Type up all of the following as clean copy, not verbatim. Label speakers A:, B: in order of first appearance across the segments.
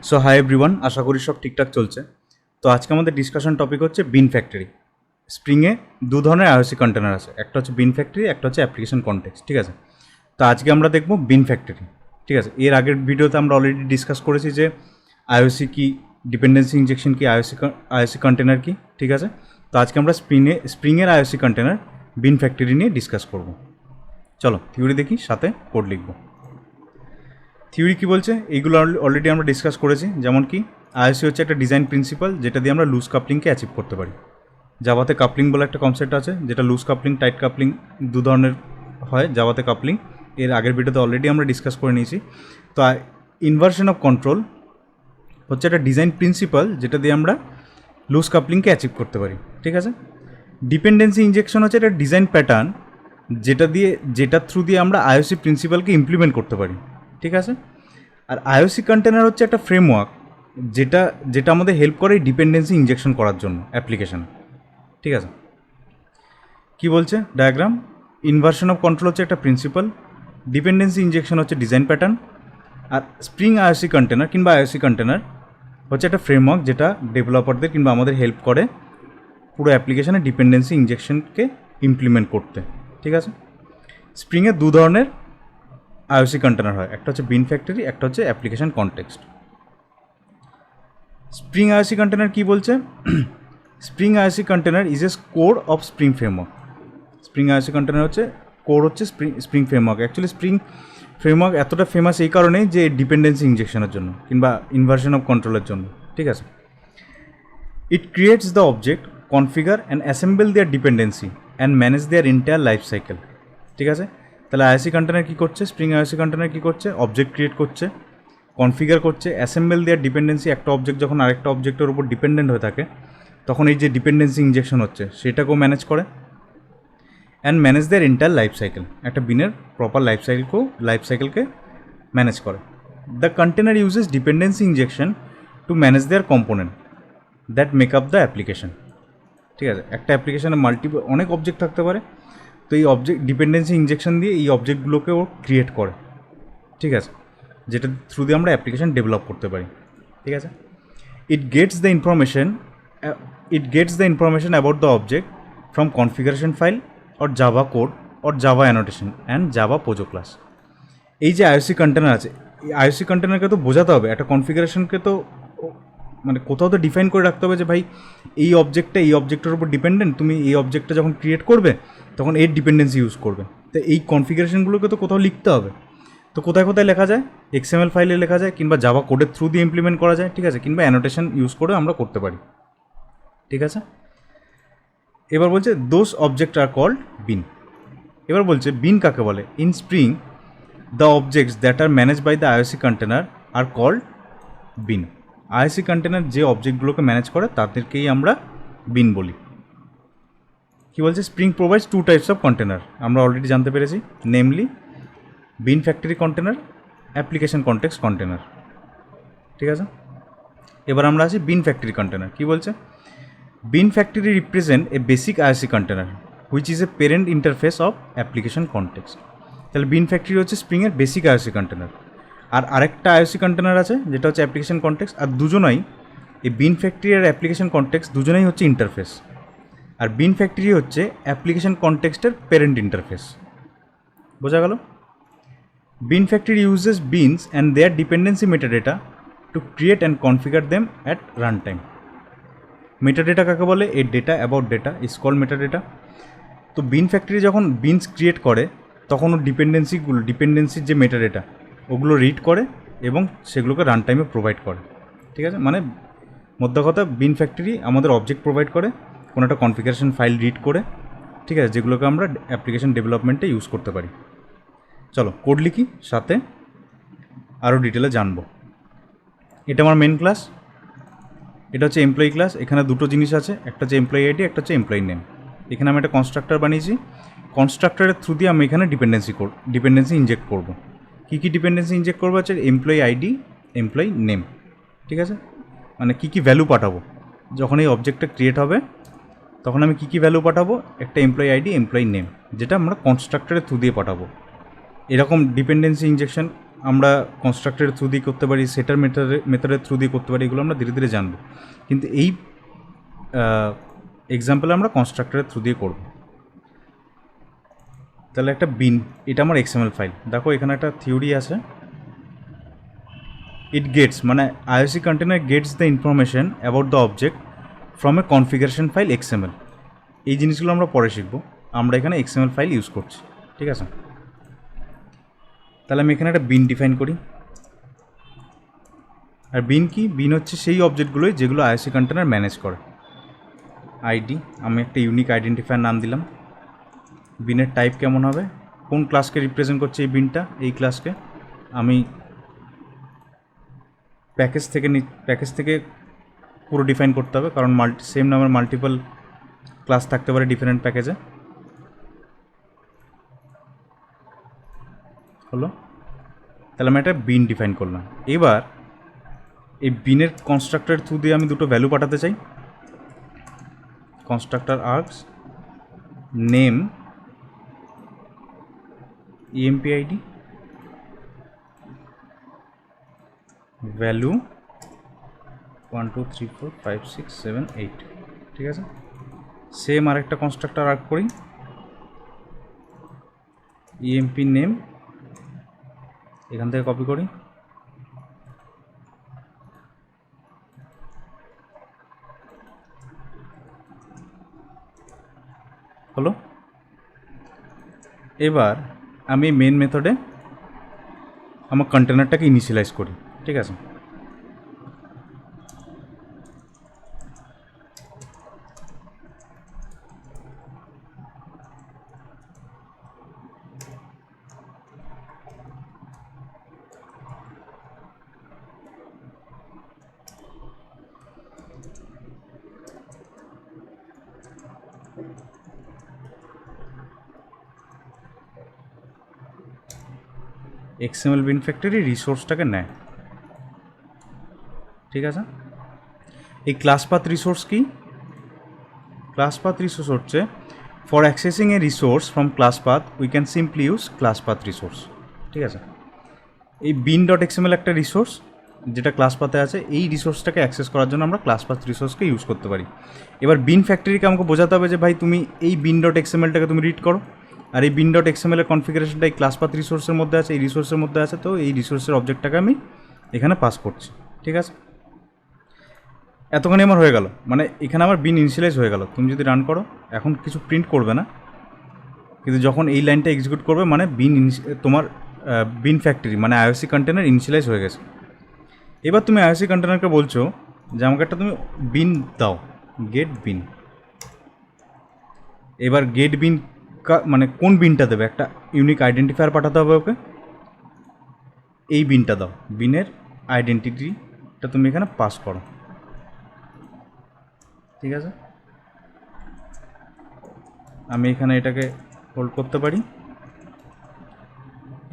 A: So hi everyone, আশা করি সব ঠিকঠাক চলছে। তো আজকে আমাদের ডিসকাশন টপিক হচ্ছে বিন ফ্যাক্টরি। স্প্রিংয়ে দু ধরনের আইওসি কন্টেনার আছে, একটা হচ্ছে বিন ফ্যাক্টরি, একটা হচ্ছে অ্যাপ্লিকেশন কনটেক্সট। ঠিক আছে, তো আজকে আমরা দেখব বিন ফ্যাক্টরি। ঠিক আছে, এর আগের ভিডিওতে আমরা অলরেডি ডিসকাস করেছি যে আইওসি কি, ডিপেন্ডেন্সি ইনজেকশন কি, আইওসি কন্টেনার কি। ঠিক আছে, তো আজকে আমরা স্প্রিংয়ের আইওসি কন্টেনার বিন ফ্যাক্টরি নিয়ে ডিসকাস করব। চলো থিওরি দেখি, সাথে কোড লিখব। থিওরি কী বলছে এইগুলো অলরেডি আমরা ডিসকাস করেছি। যেমন কি আইওসি হচ্ছে একটা ডিজাইন প্রিন্সিপাল যেটা দিয়ে আমরা লুজ কাপলিংকে অ্যাচিভ করতে পারি। জাভাতে কাপলিং বলে একটা কনসেপ্ট আছে, যেটা লুজ কাপলিং, টাইট কাপলিং দু ধরনের হয় জাভাতে কাপলিং। এর আগের ভিডিওতে অলরেডি আমরা ডিসকাস করে নিয়েছি। তো ইনভার্সন অফ কন্ট্রোল হচ্ছে একটা ডিজাইন প্রিন্সিপাল যেটা দিয়ে আমরা লুজ কাপলিংকে অ্যাচিভ করতে পারি। ঠিক আছে, ডিপেন্ডেন্সি ইনজেকশন হচ্ছে একটা ডিজাইন প্যাটার্ন যেটা থ্রু দিয়ে আমরা আইওসি প্রিন্সিপালকে ইমপ্লিমেন্ট করতে পারি। ঠিক আছে, আর আইওসি কন্টেনার হচ্ছে একটা ফ্রেমওয়ার্ক যেটা আমাদের হেল্প করে ডিপেন্ডেন্সি ইনজেকশন করার জন্য অ্যাপ্লিকেশানে। ঠিক আছে, কি বলছে ডায়াগ্রাম? ইনভার্সন অফ কন্ট্রোল হচ্ছে একটা প্রিন্সিপাল, ডিপেন্ডেন্সি ইনজেকশন হচ্ছে ডিজাইন প্যাটার্ন, আর স্প্রিং আইওসি কন্টেনার কিংবা আইওসি কন্টেনার হচ্ছে একটা ফ্রেমওয়ার্ক যেটা ডেভেলপারদের কিংবা আমাদের হেল্প করে পুরো অ্যাপ্লিকেশানে ডিপেন্ডেন্সি ইনজেকশনকে ইমপ্লিমেন্ট করতে। ঠিক আছে, স্প্রিংয়ে দু ধরনের আইওসি কন্টেনার হয়, একটা হচ্ছে বিন ফ্যাক্টরি, একটা হচ্ছে application context. Spring IOC container কি বলছে? Spring IOC container is a core of spring framework. Spring IOC container হচ্ছে কোর হচ্ছে spring framework. Actually spring framework এতটা ফেমাস এই কারণেই যে ডিপেন্ডেন্সি ইনজেকশনের জন্য কিংবা ইনভার্সন অফ কন্ট্রোলের জন্য। ঠিক আছে, it creates the object, configure and assemble their dependency and manage their entire life cycle. ঠিক আছে, তাহলে আইওসি কন্টেনার কী করছে? স্প্রিং আইওসি কন্টেনার কী করছে? অবজেক্ট ক্রিয়েট করছে, কনফিগার করছে, অ্যাসেম্বল দেয়ার ডিপেন্ডেন্সি। একটা অবজেক্ট যখন আরেকটা অবজেক্টের উপর ডিপেন্ডেন্ট হয়ে থাকে তখন এই যে ডিপেন্ডেন্সি ইনজেকশন হচ্ছে সেটাকেও ম্যানেজ করে, and manage their entire life cycle. একটা বিনের প্রপার লাইফ সাইকেলকে ম্যানেজ করে। The container uses dependency injection to manage their component that make up the application. ঠিক আছে, একটা অ্যাপ্লিকেশনে অনেক অবজেক্ট থাকতে পারে, তো এই ডিপেন্ডেন্সি ইনজেকশন দিয়ে এই অবজেক্টগুলোকে ও ক্রিয়েট করে। ঠিক আছে, যেটা থ্রু দিয়ে আমরা অ্যাপ্লিকেশন ডেভেলপ করতে পারি। ঠিক আছে, it gets the information about the object from configuration file or Java code or Java annotation and Java POJO class. এই যে আইওসি কন্টেনার আছে, এই আইওসি কন্টেনারকে তো বোঝাতে হবে, একটা কনফিগারেশনকে তো মানে কোথাও তো ডিফাইন করে রাখতে হবে যে ভাই এই অবজেক্টের উপর ডিপেন্ডেন্ট, তুমি এই অবজেক্টটা যখন ক্রিয়েট করবে তখন এর ডিপেন্ডেন্সি ইউজ করবে। তো এই কনফিগারেশনগুলোকে তো কোথাও লিখতে হবে। তো কোথায় কোথায় লেখা যায়? এক্সএমএল ফাইলে লেখা যায়, কিংবা জাভা কোডের থ্রু দিয়ে ইমপ্লিমেন্ট করা যায়। ঠিক আছে, কিংবা অ্যানোটেশন ইউজ করে আমরা করতে পারি। ঠিক আছে, এবার বলছে those object are called bean. এবার বলছে বিন কাকে বলে? In Spring the objects that are managed by the IOC container are called bean. IOC container যে অবজেক্টগুলোকে ম্যানেজ করে তাদেরকেই আমরা বিন বলি। কি বলছে? Spring provides two types of container, আমরা অলরেডি জানতে পেরেছি, namely bean factory container, application context container. ঠিক আছে, এবার আমরা আসি বিন ফ্যাক্টরি কন্টেনার। কি বলছে? Bean factory represent a basic IOC container which is a parent interface of application context. তাহলে বিন ফ্যাক্টরি হচ্ছে স্প্রিংয়ের বেসিক আইওসি কন্টেনার, আর আরেকটা আইওসি কন্টেনার আছে যেটা হচ্ছে অ্যাপ্লিকেশন কনটেক্সট। আর দুজনাই, এই বিন ফ্যাক্টরি আর অ্যাপ্লিকেশন কনটেক্সট দুজনেই হচ্ছে ইন্টারফেস, আর বিন ফ্যাক্টরি হচ্ছে অ্যাপ্লিকেশন কনটেক্সটের প্যারেন্ট ইন্টারফেস। বোঝা গেল? Bean factory uses beans and their dependency metadata to create and configure them at run time. Metadata কাকে বলে? A data about data is called metadata. তো বিন ফ্যাক্টরি যখন beans create করে তখন ও ডিপেন্ডেন্সির যে মেটাডেটা ওগুলো রিড করে এবং সেগুলোকে রান টাইমে প্রোভাইড করে। ঠিক আছে, মানে মধ্য কথা বিন ফ্যাক্টরি আমাদের অবজেক্ট প্রোভাইড করে, কোনো একটা কনফিগারেশন ফাইল রিড করে। ঠিক আছে, যেগুলোকে আমরা অ্যাপ্লিকেশন ডেভেলপমেন্টে ইউজ করতে পারি। চলো কোড লিখি, সাথে আরও ডিটেলে জানবো। এটা আমার মেন ক্লাস, এটা হচ্ছে এমপ্লয়ি ক্লাস। এখানে দুটো জিনিস আছে, একটা হচ্ছে এমপ্লয়ি আইডি, একটা হচ্ছে এমপ্লয়ি নেম। এখানে আমি একটা কনস্ট্রাক্টর বানিয়েছি, কনস্ট্রাক্টরের থ্রু দিয়ে আমি এখানে ডিপেন্ডেন্সি ইনজেক্ট করবো। কী কী ডিপেন্ডেন্সি ইনজেক্ট করবো? হচ্ছে এমপ্লয়ি আইডি, এমপ্লয়ি নেম। ঠিক আছে, মানে কী কী ভ্যালু পাঠাবো যখন এই অবজেক্টটা ক্রিয়েট হবে, তখন আমি কী কী ভ্যালু পাঠাবো? একটা এমপ্লয়ি আইডি, এমপ্লয়ি নেম, যেটা আমরা কনস্ট্রাক্টরের থ্রু দিয়ে পাঠাবো। এরকম ডিপেন্ডেন্সি ইনজেকশন আমরা কনস্ট্রাক্টরের থ্রু দিয়ে করতে পারি, সেটার মেথডের থ্রু দিয়ে করতে পারি, এগুলো আমরা ধীরে ধীরে জানবো। কিন্তু এই এক্সাম্পলে আমরা কনস্ট্রাক্টরের থ্রু দিয়ে করব। তাহলে একটা বিন, এটা আমার এক্সএমএল ফাইল। দেখো এখানে একটা থিওরি আছে, ইট গেটস, মানে IOC container Gates the information about the object from a configuration file XML. এই জিনিসগুলো আমরা পরে শিখবো। আমরা এখানে এক্সএমএল ফাইল ইউজ করছি, ঠিক আছে। তাহলে আমি এখানে একটা বিন ডিফাইন করি। আর বিন কি? বিন হচ্ছে সেই অবজেক্টগুলোই যেগুলো আইওসি কন্টেনার ম্যানেজ করে। আইডি, আমি একটা ইউনিক আইডেন্টিফায়ার নাম দিলাম। বিনের টাইপ কেমন হবে? কোন ক্লাসকে রিপ্রেজেন্ট করছে এই বিনটা? এই ক্লাসকে। আমি প্যাকেজ থেকে পুরো ডিফাইন করতে হবে, কারণ সেম নামের মাল্টিপল ক্লাস থাকতে পারে ডিফারেন্ট প্যাকেজে। হলো, তাহলে আমি একটা বিন ডিফাইন করলাম। এবার এই বিনের কনস্ট্রাক্টর থ্রু দিয়ে আমি দুটো ভ্যালু পাঠাতে চাই। Constructor arcs name EMP ID value 1 2 3 4 5 6 7 8, ঠিক আছে। সেম আরেকটা কনস্ট্রাক্টর আর্ক করি, ইএমপি নেম এখান থেকে কপি করি, হলো। এবার আমি মেন মেথডে আমার কন্টেনারটাকে ইনিশিয়ালাইজ করি, ঠিক আছে। এক্সএমএল বিন ফ্যাক্টরি রিসোর্সটাকে নেয়, ঠিক আছে। এই ক্লাস পাথ রিসোর্স কি? ক্লাস পাথ রিসোর্স হচ্ছে for accessing A resource from class path we can simply use class path resource, ঠিক আছে। এই বিন ডট এক্সএমএল একটা রিসোর্স যেটা ক্লাস পাথে আছে, এই রিসোর্সটাকে অ্যাক্সেস করার জন্য আমরা ক্লাস পাথ রিসোর্সকে ইউজ করতে পারি। এবার বিন ফ্যাক্টরিকে আমাকে বোঝাতে হবে যে ভাই তুমি এই বিন ডট এক্সএমএলটাকে তুমি রিড করো, আর এই বিন ডট এক্সএমএল এর কনফিগারেশনটা এই ক্লাস পাথ রিসোর্সের মধ্যে আছে, এই রিসোর্সের মধ্যে আছে, তো এই রিসোর্সের অবজেক্টটাকে আমি এখানে পাস করছি, ঠিক আছে। এতখানি আমার হয়ে গেল, মানে এখানে আমার বিন ইনিশিয়ালাইজ হয়ে গেল। তুমি যদি রান করো, এখন কিছু প্রিন্ট করবে না, কিন্তু যখন এই লাইনটা এক্সিকিউট করবে মানে তোমার বিন ফ্যাক্টরি মানে আইওসি কন্টেনার ইনিশিয়ালাইজ হয়ে গেছে। এবার তুমি আইওসি কন্টেনারকে বলছো যে আমাকে একটা তুমি বিন দাও, গেট বিন। এবার গেট বিন মানে কোন বিনটা দেবে? একটা ইউনিক আইডেন্টিফায়ার পাঠাতে হবে ওকে, এই বিনটা দাও, বিনের আইডেন্টিটিটা তুমি এখানে পাস করো, ঠিক আছে। আমি এখানে এটাকে হোল্ড করতে পারি,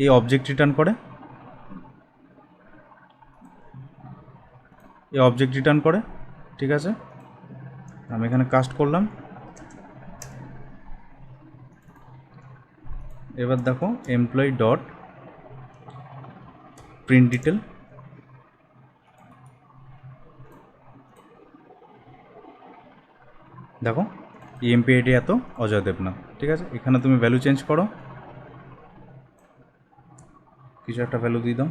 A: এই অবজেক্ট রিটার্ন করে, এই অবজেক্ট রিটার্ন করে, ঠিক আছে। আমি এখানে কাস্ট করলাম। এবার দেখো এমপ্লয়ি ডট প্রিন্ট ডিটেল, দেখো ইএমপি আইডি এত অজয় দেবনাথ, ঠিক আছে। এখানে তুমি ভ্যালু চেঞ্জ করো, কিছু একটা ভ্যালু দিয়ে দাও।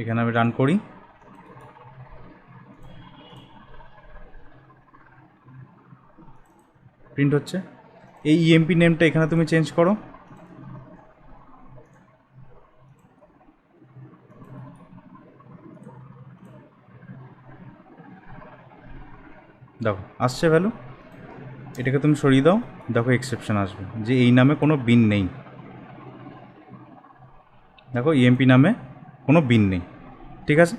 A: এখানে আমি রান করি, প্রিন্ট হচ্ছে। এই ইএমপি নেমটা এখানে তুমি চেঞ্জ করো, দেখো আসছে ভ্যালু। এটাকে তুমি সরিয়ে দাও, দেখো এক্সেপশন আসবে যে এই নামে কোনো বিন নেই। দেখো ইএমপি নামে কোনো বিন নেই, ঠিক আছে।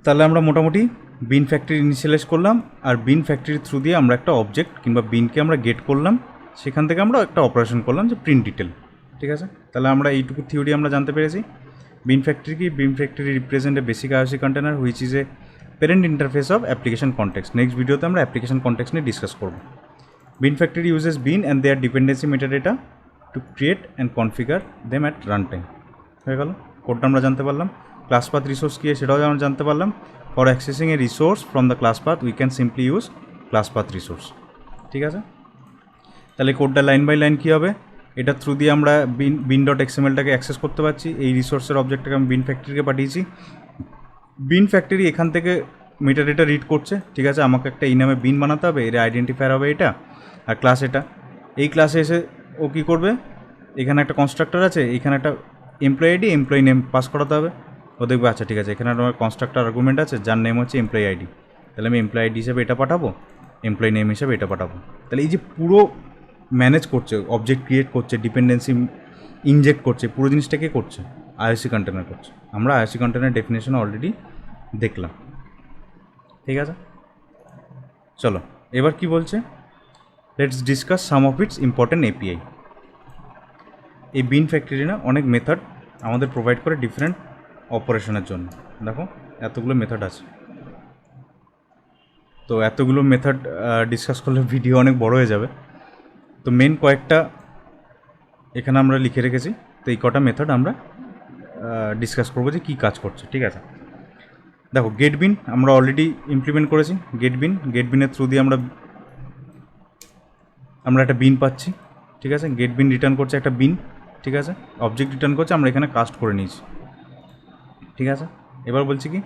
A: তাহলে আমরা মোটামুটি বিন ফ্যাক্টরি ইনিশিয়ালাইজ করলাম, আর বিন ফ্যাক্টরির থ্রু দিয়ে আমরা একটা অবজেক্ট কিংবা বিনকে আমরা গেট করলাম, সেখান থেকে আমরা একটা অপারেশন করলাম যে প্রিন্ট ডিটেল, ঠিক আছে। তাহলে আমরা এইটুকু থিওরি আমরা জানতে পেরেছি। বিন ফ্যাক্টরি কি? Bean factory represent a basic IOC container which is a parent interface of application context. Next ভিডিওতে আমরা অ্যাপ্লিকেশন কন্টেক্সট নিয়ে ডিসকাস করব। Bean factory uses bean and their dependency metadata to create and configure them at run time. হয়ে গেল, কোডটা আমরা জানতে পারলাম। ক্লাস পাথ রিসোর্স কী সেটাও আমরা জানতে পারলাম। For accessing A resource from the class path we can simply use class path resource. ঠিক আছে, তাহলে কোডটা লাইন বাই লাইন কী হবে, এটা থ্রু দিয়ে আমরা বিন ডট এক্সএমএলটাকে অ্যাক্সেস করতে পারছি। এই রিসোর্সের অবজেক্টটাকে আমি বিন ফ্যাক্টরিকে পাঠিয়েছি। বিন ফ্যাক্টরি এখান থেকে মেটাডেটা রিড করছে। ঠিক আছে, আমাকে একটা এই নামে বিন বানাতে হবে, এর আইডেন্টিফায়ার হবে এটা, আর ক্লাস এটা। এই ক্লাসে এসে ও কী করবে, এখানে একটা কনস্ট্রাক্টর আছে, এখানে একটা employee ID employee name pass করাতে হবে। ও দেখবে আচ্ছা ঠিক আছে, এখানে আমার কনস্ট্রাক্টর আর্গুমেন্ট আছে যার নেম হচ্ছে এমপ্লয়ি আইডি, তাহলে আমি এমপ্লয়ি আইডি হিসেবে এটা পাঠাবো, এমপ্লয়ি নেম হিসেবে এটা পাঠাবো। তাহলে এই যে পুরো ম্যানেজ করছে, অবজেক্ট ক্রিয়েট করছে, ডিপেন্ডেন্সি ইনজেক্ট করছে, পুরো জিনিসটাকে করছে আইওসি কন্টেনার করছে। আমরা আইওসি কন্টেনার ডেফিনেশন অলরেডি দেখলাম। ঠিক আছে, চলো এবার কি বলছে, let's discuss some of its important API. এই বিন ফ্যাক্টরি না অনেক মেথড আমাদের প্রোভাইড করে ডিফারেন্ট অপারেশনের জন্য। দেখো এতগুলো মেথড আছে, তো এতগুলো মেথড ডিসকাস করলে ভিডিও অনেক বড় হয়ে যাবে। তো মেন কয়েকটা এখানে আমরা লিখে রেখেছি, তো এই কটা মেথড আমরা ডিসকাস করবো যে কী কাজ করছে। ঠিক আছে, দেখো গেট বিন আমরা অলরেডি ইমপ্লিমেন্ট করেছি। গেট বিনের থ্রু দিয়ে আমরা একটা বিন পাচ্ছি। ঠিক আছে, গেট বিন রিটার্ন করছে একটা বিন। ঠিক আছে, অবজেক্ট রিটার্ন করছে, আমরা এখানে কাস্ট করে নিয়েছি। ঠিক আছে, এবার বলছি কি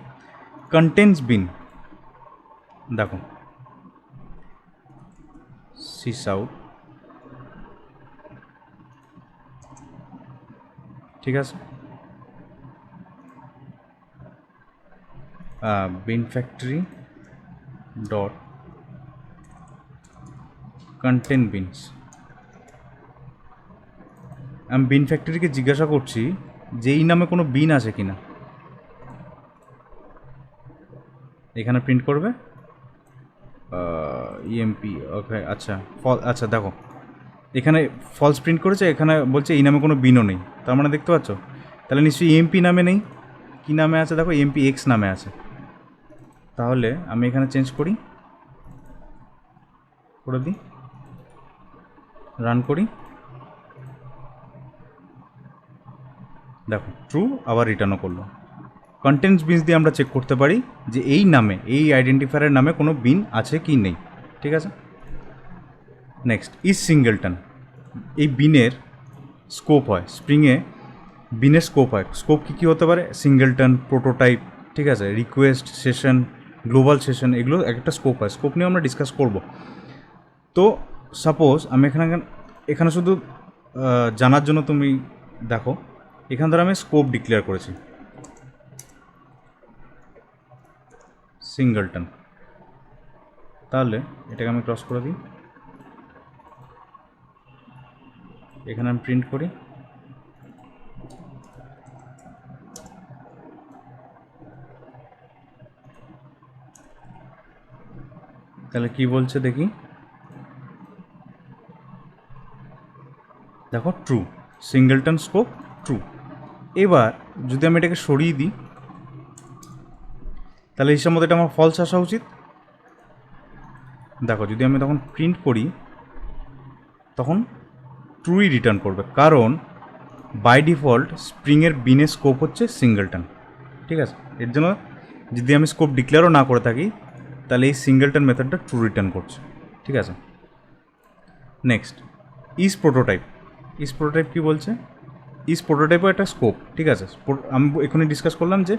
A: কন্টেন্টস বিন, দেখো সিস আউট। ঠিক আছে, bean factory dot content beans. আমি বিন ফ্যাক্টরিকে জিজ্ঞাসা করছি যে এই নামে কোনো বিন আছে কি না। এখানে প্রিন্ট করবে ইএমপি। ওকে, আচ্ছা আচ্ছা দেখো এখানে ফলস প্রিন্ট করেছে, এখানে বলছে এই নামে কোনো বিনও নেই। তার মানে দেখতে পাচ্ছ, তাহলে নিশ্চয়ই এমপি নামে নেই। কী নামে আছে দেখো, এমপি এক্স নামে আছে। তাহলে আমি এখানে চেঞ্জ করে দিই, রান করি, দেখো ট্রু, আবার রিটার্নও করলো। কন্টেন্টস বিনস দিয়ে আমরা চেক করতে পারি যে এই নামে, এই আইডেন্টিফায়ারের নামে কোনো বিন আছে কি নেই। ঠিক আছে, নেক্সট ইজ সিঙ্গেলটন। এই বিনের স্কোপ হয়, স্প্রিংয়ে বিনের স্কোপ হয়। স্কোপ কী কী হতে পারে, সিঙ্গেলটন, প্রোটোটাইপ, ঠিক আছে, রিকোয়েস্ট, সেশন, গ্লোবাল সেশন, এগুলো একটা স্কোপ হয়। স্কোপ নিয়ে আমরা ডিসকাস করব। তো সাপোজ আমি এখানে শুধু জানার জন্য তুমি দেখো, এখান ধরে আমি স্কোপ ডিক্লেয়ার করেছি সিঙ্গেলটন। তাহলে এটাকে আমি ক্রস করে দিই, এখানে আমি প্রিন্ট করি, তাহলে কি বলছে দেখি, দেখো ট্রু, সিঙ্গেলটন স্কোপ ট্রু। এবার যদি আমি এটাকে সরিয়ে দিই, তাহলে হিসাব মতো এটা আমার ফলস আসা উচিত। দেখো যদি আমি তখন প্রিন্ট করি, তখন ট্রুই রিটার্ন করবে, কারণ বাই ডিফল্ট স্প্রিংয়ের বিনের স্কোপ হচ্ছে সিঙ্গেলটন। ঠিক আছে, এর জন্য যদি আমি স্কোপ ডিক্লেয়ারও না করে থাকি, তাহলে এই সিঙ্গেলটন মেথডটা ট্রু রিটার্ন করছে। ঠিক আছে, next is prototype. Is prototype কী বলছে, ইজ প্রোটোটাইপও একটা স্কোপ। ঠিক আছে, আমি এখানে ডিসকাস করলাম যে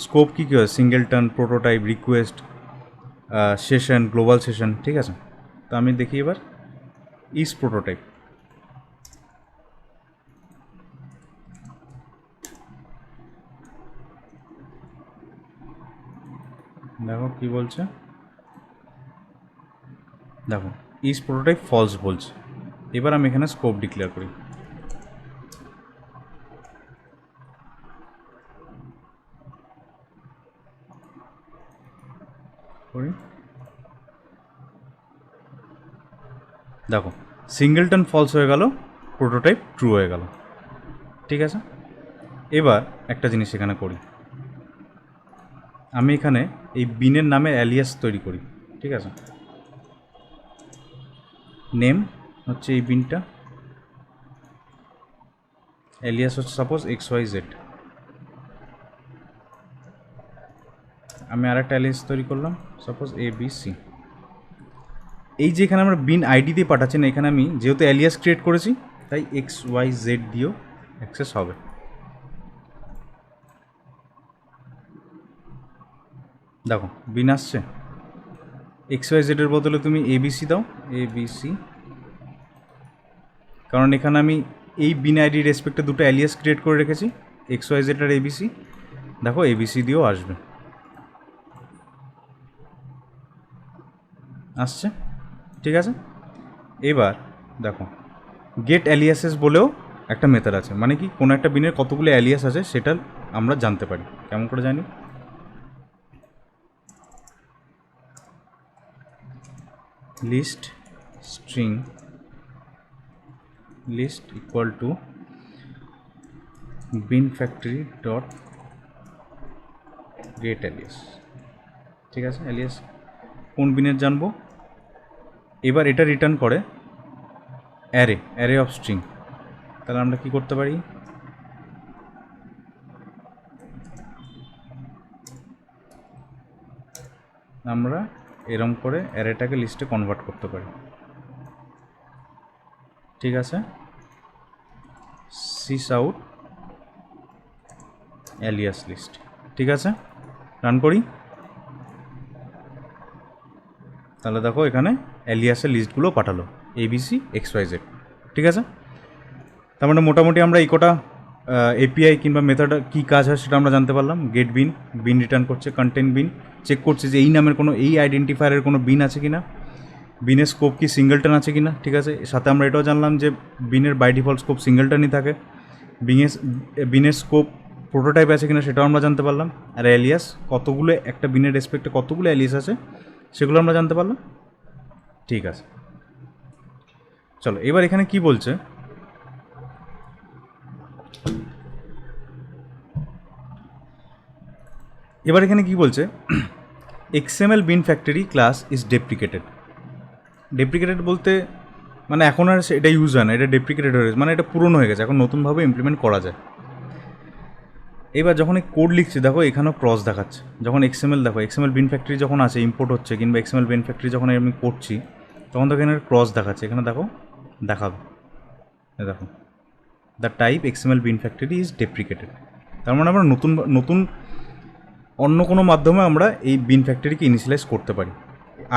A: স্কোপ কী কী হয়, singleton, prototype, request, session, global session. ঠিক আছে, তো আমি দেখি এবার ইজ প্রোটোটাইপ। দেখো কি বলছে, দেখো ইজ প্রোটোটাইপ ফলস বলছে। এবার আমি এখানে স্কোপ ডিক্লেয়ার করি, দেখো সিঙ্গেলটন ফলস হয়ে গেল, প্রোটোটাইপ ট্রু হয়ে গেল। ঠিক আছে, এবার একটা জিনিস এখানে করি, আমি এখানে এই বিনের নামে অ্যালিয়াস তৈরি করি। ঠিক আছে, নেম হচ্ছে এই বিনটা, এলিয়াস হচ্ছে সাপোজ XYZ। আমি আরেকটা এলিয়াস তৈরি করলাম সাপোজ ABC। এই যে এখানে আমরা বিন আইডি দিয়ে পাঠাচ্ছি না, এখানে আমি যেহেতু এলিয়াস ক্রিয়েট করেছি তাই XYZ দিয়েও অ্যাক্সেস হবে। দেখো বিন আসছে, XYZ এর বদলে তুমি ABC দাও, ABC, কারণ এখানে আমি এই বিন আইডি রেসপেক্টে দুটো এলিয়াস ক্রিয়েট করে রেখেছি, XYZ আর ABC। দেখো ABC দিয়েও আসবে, আসছে, ঠিক আছে। এবার দেখো গেট অ্যালিয়াসেস বলেও একটা মেথড আছে, মানে কি কোনো একটা বিনের কতগুলো অ্যালিয়াস আছে সেটা আমরা জানতে পারি। কেমন করে জানি? List string list equal to bean factory dot get alias, ঠিক আছে। অ্যালিয়াস কোন বিনের জানবো, এবার এটা রিটার্ন করে অ্যারে অফ স্ট্রিং। তাহলে আমরা কি করতে পারি, আমরা এরম করে অ্যারেটাকে লিস্টে কনভার্ট করতে পারি, ঠিক আছে। সিস আউট অ্যালিয়াস লিস্ট, ঠিক আছে। রান করি, তাহলে দেখো এখানে অ্যালিয়াসের লিস্টগুলো পাঠালো ABC XYZ, ঠিক আছে। তার মানে মোটামুটি আমরা এই কটা এপিআই কিংবা মেথড কী কাজ হয় সেটা আমরা জানতে পারলাম। গেট বিন, বিন রিটার্ন করছে, কন্টেন্ট বিন চেক করছে যে এই নামের কোনো, এই আইডেন্টিফায়ারের কোনো বিন আছে কি না, বিনের স্কোপ কি সিঙ্গেলটন আছে কি না, ঠিক আছে। সাথে আমরা এটাও জানলাম যে বিনের বাই ডিফল্ট স্কোপ সিঙ্গেলটনই থাকে, বিনের স্কোপ প্রোটোটাইপ আছে কিনা সেটাও আমরা জানতে পারলাম। আর অ্যালিয়াস কতগুলো, একটা বিনের রেসপেক্টে কতগুলো অ্যালিয়াস আছে সেগুলো আমরা জানতে পারলাম, ঠিক আছে। চলো এবার এখানে কি বলছে, এবার এখানে কি বলছে, XML bean factory class is deprecated. Deprecated বলতে মানে এখন আর এটা ইউজ হয় না, এটা ডেপ্রিকেটেড হয়ে গেছে, মানে এটা পুরনো হয়ে গেছে, এখন নতুনভাবে ইমপ্লিমেন্ট করা যায়। এবার যখন এই কোড লিখছি দেখো এখানেও ক্রস দেখাচ্ছে, যখন XML দেখো XML বিন ফ্যাক্টরি যখন আছে ইম্পোর্ট হচ্ছে কিংবা XML বিন ফ্যাক্টরি যখন আমি করছি তখন তো এখানে ক্রস দেখাচ্ছে, এখানে দেখো দেখাবে, দেখো the type XML bean factory is deprecated. তার মানে আমরা নতুন অন্য কোনো মাধ্যমে আমরা এই বিন ফ্যাক্টরিকে ইনিশিয়ালাইজ করতে পারি।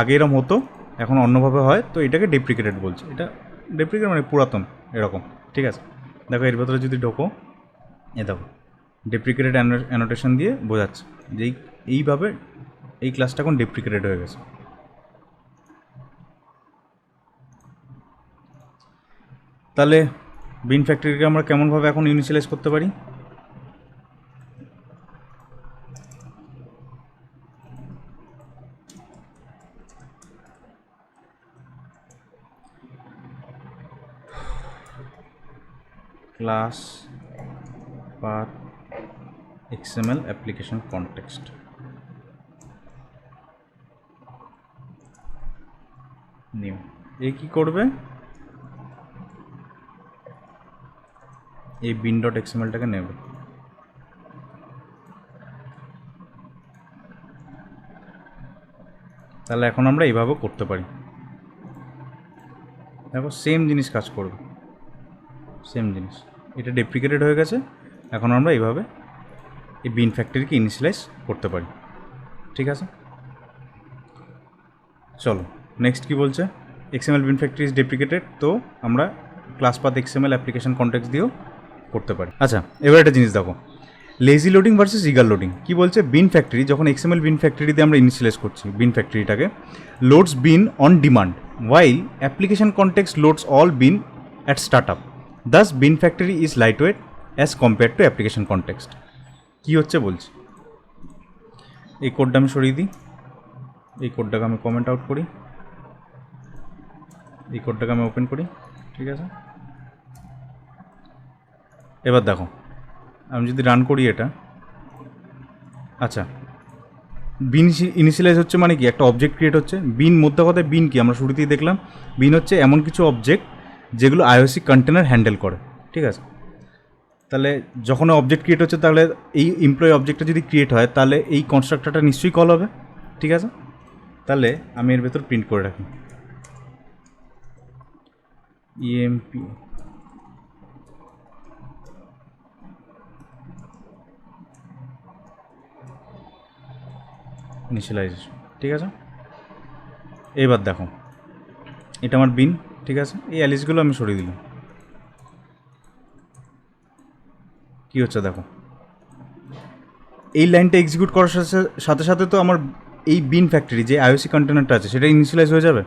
A: আগে এরম হতো, এখন অন্যভাবে হয়, তো এটাকে ডেপ্রিকেটেড বলছে। এটা ডেপ্রিকেটেড মানে পুরাতন এরকম, ঠিক আছে। দেখো এর ভেতরে যদি ঢোকো, দেখো ডেপ্রিকেটেড অ্যানোটেশন দিয়ে বোঝাচ্ছে যে এইভাবে এই ক্লাসটা এখন ডেপ্রিকেটেড হয়ে গেছে। তাহলে বিন ফ্যাক্টরিকে আমরা কেমনভাবে এখন ইনিশিয়ালাইজ করতে পারি, class path XML application context, new. এই কী করবে, এই বিন ডট XMLটাকে নেবে, তাহলে এখন আমরা এইভাবেও করতে পারি। দেখো সেম জিনিস কাজ করবে, সেম জিনিস। এটা ডেপ্রিকেটেড হয়ে গেছে, এখন আমরা এইভাবে এই বিন ফ্যাক্টরিকে ইনিশিয়ালাইজ করতে পারি, ঠিক আছে। চলো নেক্সট কি বলছে, XML বিন ফ্যাক্টরি ইজ ডেপ্রিকেটেড, তো আমরা class path XML application context দিয়েও করতে পারি। আচ্ছা এবার একটা জিনিস দেখো, lazy loading versus eager loading. কি বলছে, বিন ফ্যাক্টরি যখন XML বিন ফ্যাক্টরিতে আমরা ইনিশিয়ালাইজ করছি বিন ফ্যাক্টরিটাকে, loads bean on demand while application context loads all bean at start up, thus bean factory is light weight as compare to application context. কী হচ্ছে বলছি, এই কোডটা আমি সরিয়ে দিই, এই কোডটাকে আমি কমেন্ট আউট করি, এই কোডটাকে আমি ওপেন করি, ঠিক আছে। এবার দেখো আমি যদি রান করি এটা, আচ্ছা বিন ইনিশিয়ালাইজ হচ্ছে মানে কি, একটা অবজেক্ট ক্রিয়েট হচ্ছে। বিন মধ্যে কথায় বিন কি আমরা শুরুতেই দেখলাম, বিন হচ্ছে এমন কিছু অবজেক্ট যেগুলো আইওসি কন্টেনার হ্যান্ডেল করে, ঠিক আছে। তাহলে যখন অবজেক্ট ক্রিয়েট হচ্ছে, তাহলে এই এমপ্লয়ি অবজেক্টটা যদি ক্রিয়েট হয়, তাহলে এই কনস্ট্রাক্টরটা নিশ্চয়ই কল হবে, ঠিক আছে। তাহলে আমি এর ভেতর প্রিন্ট করে রাখি ইএমপি ইনিশিয়ালাইজেশন, ঠিক আছে। এবার দেখো, এটা আমার বিন, ঠিক আছে। এই অ্যালিসগুলো আমি সরিয়ে দিলাম। কী হচ্ছে দেখো, এই লাইনটা এক্সিকিউট করার সাথে সাথে তো আমার এই বিন ফ্যাক্টরি যে আইওসি কন্টেনারটা আছে সেটা ইনিশিয়ালাইজ হয়ে যাবে।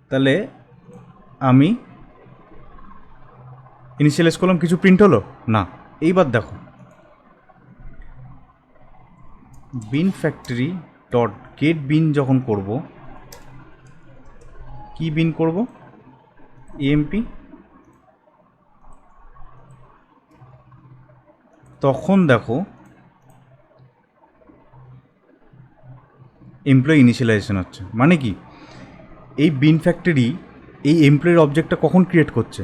A: তাহলে আমি ইনিশিয়ালাইজ করলাম, কিছু প্রিন্ট হলো না। এইবার দেখো, বিন ফ্যাক্টরি ডট গেট বিন যখন করব, কি বিন করব, ইএমপি, তখন দেখো এমপ্লয়ি ইনিশিয়ালাইজেশন হচ্ছে। মানে কি, এই বিন ফ্যাক্টরি এই এমপ্লয়ির অবজেক্টটা কখন ক্রিয়েট করছে,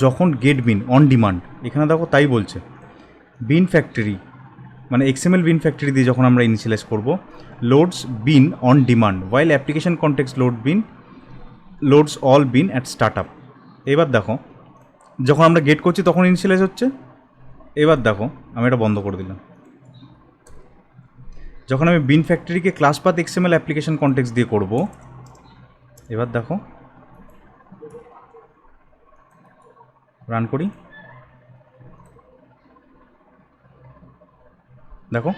A: যখন গেট বিন অন ডিমান্ড, এখানে দেখো তাই বলছে বিন ফ্যাক্টরি মানে এক্সএমএল বিন ফ্যাক্টরি দিয়ে যখন আমরা ইনিশিয়ালাইজ করব, loads bean on demand while application context loads all bean at start up. এবার দেখো, যখন আমরা গেট করছি তখন ইনিশিয়ালাইজ হচ্ছে। এবার দেখো, আমি এটা বন্ধ করে দিলাম। যখন আমি বিন ফ্যাক্টরিকে class path XML application context দিয়ে করব, এবার দেখো রান করি, দেখো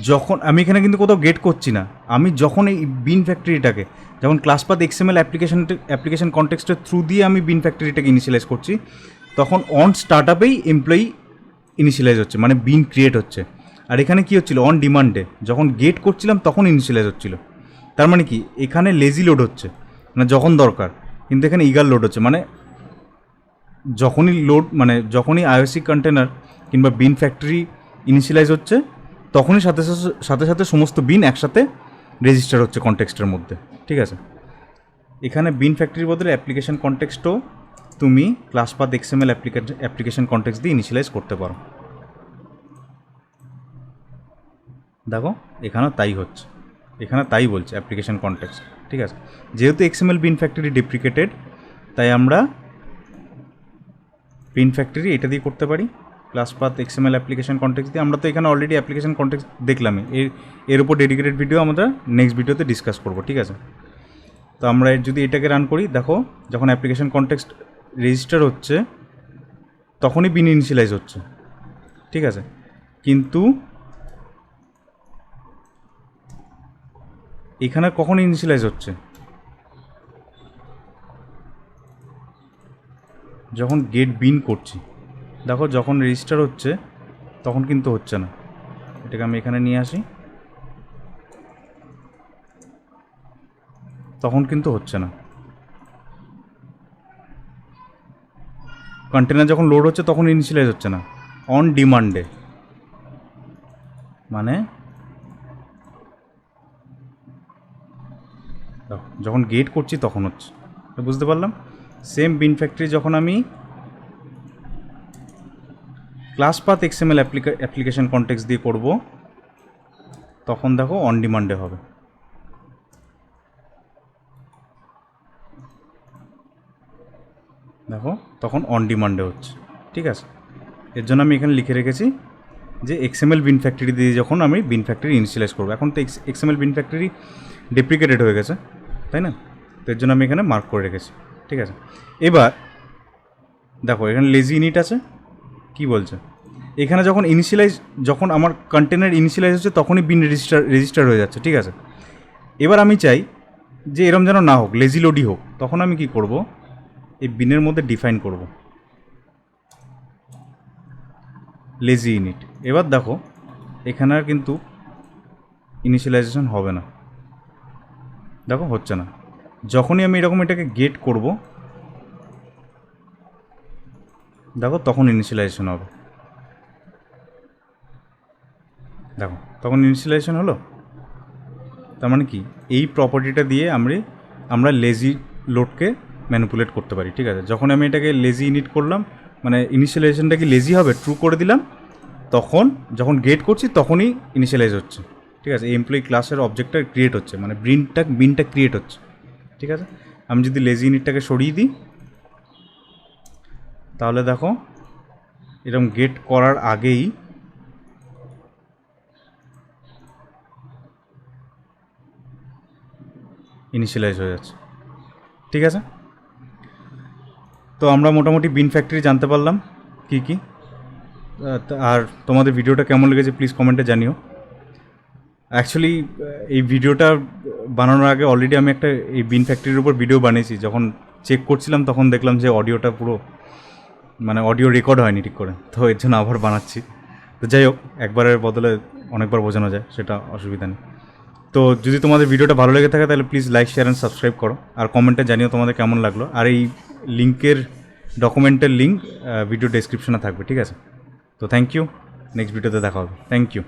A: যখন আমি এখানে কিন্তু কোথাও গেট করছি না, আমি যখন এই বিন ফ্যাক্টরিটাকে যখন ক্লাস পাথ এক্সএমএল অ্যাপ্লিকেশন কনটেক্সটের থ্রু দিয়ে আমি বিন ফ্যাক্টরিটাকে ইনিশিয়ালাইজ করছি, তখন অন স্টার্ট আপেই এমপ্লয়ি ইনিশিয়ালাইজ হচ্ছে, মানে বিন ক্রিয়েট হচ্ছে। আর এখানে কী হচ্ছিল, অন ডিমান্ডে যখন গেট করছিলাম তখন ইনিশিয়ালাইজ হচ্ছিল। তার মানে কি, এখানে লেজি লোড হচ্ছে মানে যখন দরকার, কিন্তু এখানে ইগার লোড হচ্ছে, মানে যখনই আইওসি কন্টেনার কিংবা বিন ফ্যাক্টরি ইনিশিয়ালাইজ হচ্ছে, তখনই সাথে সাথে সাথে সমস্ত বিন একসাথে রেজিস্টার হচ্ছে কনটেক্সটের মধ্যে, ঠিক আছে। এখানে বিন ফ্যাক্টরির বদলে অ্যাপ্লিকেশন কনটেক্সটও তুমি class path XML application context দিয়ে ইনিশিয়ালাইজ করতে পারো। দেখো এখানেও তাই হচ্ছে, এখানে তাই বলছে অ্যাপ্লিকেশন কনটেক্সট, ঠিক আছে। যেহেতু এক্সএমএল বিন ফ্যাক্টরি ডেপ্রিকেটেড, তাই আমরা বিন ফ্যাক্টরি এটা দিয়ে করতে পারি, class path XML application context দিয়ে। আমরা তো এখানে অলরেডি অ্যাপ্লিকেশন কনটেক্সট দেখলামই, এর উপর ডেডিকেটেড ভিডিও আমরা নেক্সট ভিডিওতে ডিসকাস করব, ঠিক আছে। তো আমরা যদি এটাকে রান করি, দেখো যখন অ্যাপ্লিকেশন কনটেক্সট রেজিস্টার হচ্ছে তখনই বিন ইনিশিয়ালাইজ হচ্ছে, ঠিক আছে। কিন্তু এখানে কখন ইনিশিয়ালাইজ হচ্ছে, যখন গেট বিন করছি। দেখো যখন রেজিস্টার হচ্ছে তখন কিন্তু হচ্ছে না। এটাকে আমি এখানে নিয়ে আসি, তখন কিন্তু হচ্ছে না। কন্টেনার যখন লোড হচ্ছে তখন ইনিশিয়ালাইজ হচ্ছে না, অন ডিমান্ডে, মানে যখন গেট করছি তখন হচ্ছে। বুঝতে পারলাম। সেম বিন ফ্যাক্টরি যখন আমি class path XML application context দিয়ে করব, তখন দেখো অন ডিমান্ডে হবে। দেখো তখন অন ডিমান্ডে হচ্ছে, ঠিক আছে। এর জন্য আমি এখানে লিখে রেখেছি যে এক্সএমএল বিন ফ্যাক্টরি দিয়ে যখন আমি বিন ফ্যাক্টরি ইনিশিয়ালাইজ করবো। এখন তো এক্সএমএল বিন ফ্যাক্টরি ডেপ্রিকেটেড হয়ে গেছে, তাই না? তো এর জন্য আমি এখানে মার্ক করে রেখেছি, ঠিক আছে। এবার দেখো এখানে লেজি ইনিট আছে, কি বলছে এখানে যখন আমার কন্টেনার ইনিশিয়ালাইজ হচ্ছে তখনই বিন রেজিস্টার হয়ে যাচ্ছে, ঠিক আছে। এবার আমি চাই যে এরম যেন না হোক, লেজি লোডই হোক। তখন আমি কি করব, এই বিনের মধ্যে ডিফাইন করব লেজি ইনিট। এবার দেখো এখানে আর কিন্তু ইনিশিয়ালাইজেশন হবে না, দেখো হচ্ছে না। যখনই আমি এরকম এটাকে গেট করব, দেখো তখন ইনিশিয়ালাইজেশন হবে। দেখো তখন ইনিশিয়ালাইজেশন হলো, তার মানে কি, এই প্রপার্টিটা দিয়ে আমরা লেজি লোডকে ম্যানিপুলেট করতে পারি, ঠিক আছে। যখন আমি এটাকে লেজি ইনিট করলাম, মানে ইনিশিয়ালাইজেশনটা কি লেজি হবে, ট্রু করে দিলাম, তখন যখন গেট করছি তখনই ইনিশিয়ালাইজ হচ্ছে, ঠিক আছে। এই এমপ্লয়ি ক্লাসের অবজেক্টটা ক্রিয়েট হচ্ছে, মানে বিনটা ক্রিয়েট হচ্ছে, ঠিক আছে। আমি যদি লেজি ইনিটটাকে সরিয়ে দিই, তাহলে দেখো এরকম গেট করার আগেই ইনিশিয়ালাইজ হয়ে যাচ্ছে, ঠিক আছে। তো আমরা মোটামুটি বিন ফ্যাক্টরি জানতে পারলাম কি কি। আর তোমাদের ভিডিওটা কেমন লেগেছে প্লিজ কমেন্টে জানিও। অ্যাকচুয়ালি এই ভিডিওটা বানানোর আগে অলরেডি আমি একটা এই বিন ফ্যাক্টরির উপর ভিডিও বানিয়েছি। যখন চেক করছিলাম তখন দেখলাম যে অডিওটা পুরো, মানে অডিও রেকর্ড হয়নি ঠিক করে, তো এর জন্য আবার বানাচ্ছি। তো যাই হোক, একবারের বদলে অনেকবার বোঝানো যায়, সেটা অসুবিধা নেই। তো যদি তোমাদের ভিডিওটা ভালো লেগে থাকে তাহলে please like, share and subscribe করো, আর কমেন্টে জানিও তোমাদের কেমন লাগলো। আর এই লিঙ্কের, ডকুমেন্টের লিঙ্ক ভিডিও ডেসক্রিপশনে থাকবে, ঠিক আছে। তো থ্যাংক ইউ, নেক্সট ভিডিওতে দেখা হবে, থ্যাংক ইউ।